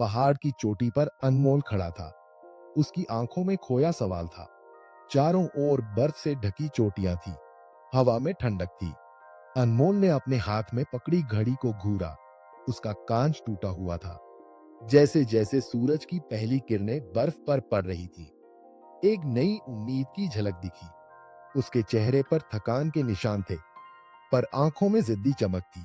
पहाड़ की चोटी पर अनमोल खड़ा था। उसकी आंखों में खोया सवाल था। चारों ओर बर्फ से ढकी चोटियां थी। हवा में ठंडक थी। अनमोल ने अपने हाथ में पकड़ी घड़ी को घूरा। उसका कांच टूटा हुआ था। जैसे जैसे सूरज की पहली किरणें बर्फ पर पड़ रही थी, एक नई उम्मीद की झलक दिखी। उसके चेहरे पर थकान के निशान थे, पर आंखों में जिद्दी चमक थी।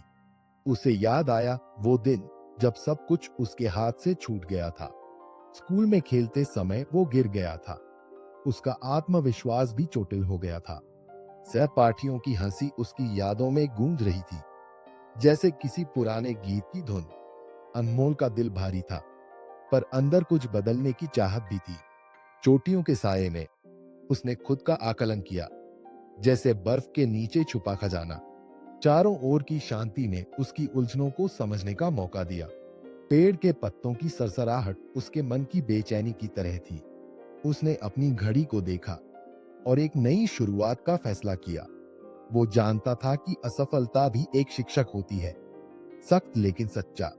उसे याद आया वो दिन जब सब कुछ उसके हाथ से छूट गया था। स्कूल में खेलते समय वो गिर गया था। उसका आत्मविश्वास भी चोटिल हो गया था। सहपाठियों की हंसी उसकी यादों में गूंज रही थी, जैसे किसी पुराने गीत की धुन। अनमोल का दिल भारी था, पर अंदर कुछ बदलने की चाहत भी थी। चोटियों के साये में उसने खुद का आकलन किया, जैसे बर्फ के नीचे छुपा खजाना। चारों ओर की शांति ने उसकी उलझनों को समझने का मौका दिया। पेड़ के पत्तों की सरसराहट उसके मन की बेचैनी की तरह थी। उसने अपनी घड़ी को देखा और एक नई शुरुआत का फैसला किया। वो जानता था कि असफलता भी एक शिक्षक होती है, सख्त लेकिन सच्चा।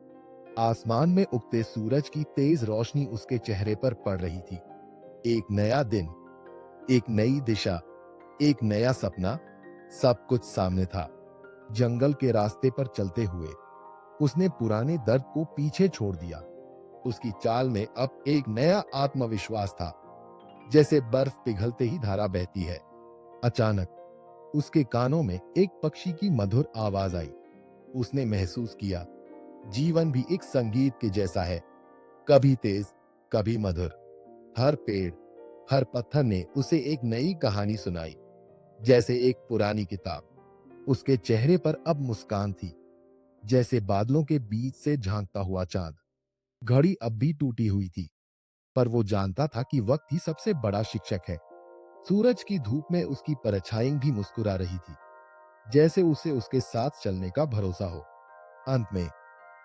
आसमान में उगते सूरज की तेज रोशनी उसके चेहरे पर पड़ रही थी। एक नया दिन, एक नई दिशा, एक नया सपना, सब कुछ सामने था। जंगल के रास्ते पर चलते हुए उसने पुराने दर्द को पीछे छोड़ दिया। उसकी चाल में अब एक नया आत्मविश्वास था, जैसे बर्फ पिघलते ही धारा बहती है। अचानक उसके कानों में एक पक्षी की मधुर आवाज आई। उसने महसूस किया, जीवन भी एक संगीत के जैसा है, कभी तेज, कभी मधुर। हर पेड़, हर पत्थर ने उसे एक नई कहानी सुनाई, जैसे एक पुरानी किताब। उसके चेहरे पर अब मुस्कान थी, जैसे बादलों के बीच से झांकता हुआ चांद। घड़ी अब भी टूटी हुई थी, पर वो जानता था कि वक्त ही सबसे बड़ा शिक्षक है। सूरज की धूप में उसकी परछाई भी मुस्कुरा रही थी, जैसे उसे उसके साथ चलने का भरोसा हो। अंत में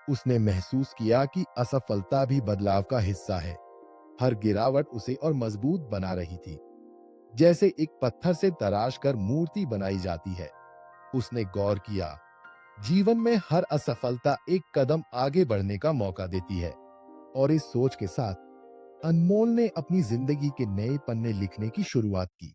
उसने महसूस किया कि असफलता भी बदलाव का हिस्सा है। हर गिरावट उसे और मजबूत बना रही थी, जैसे एक पत्थर से तराश कर मूर्ति बनाई जाती है। उसने गौर किया, जीवन में हर असफलता एक कदम आगे बढ़ने का मौका देती है। और इस सोच के साथ अनमोल ने अपनी जिंदगी के नए पन्ने लिखने की शुरुआत की।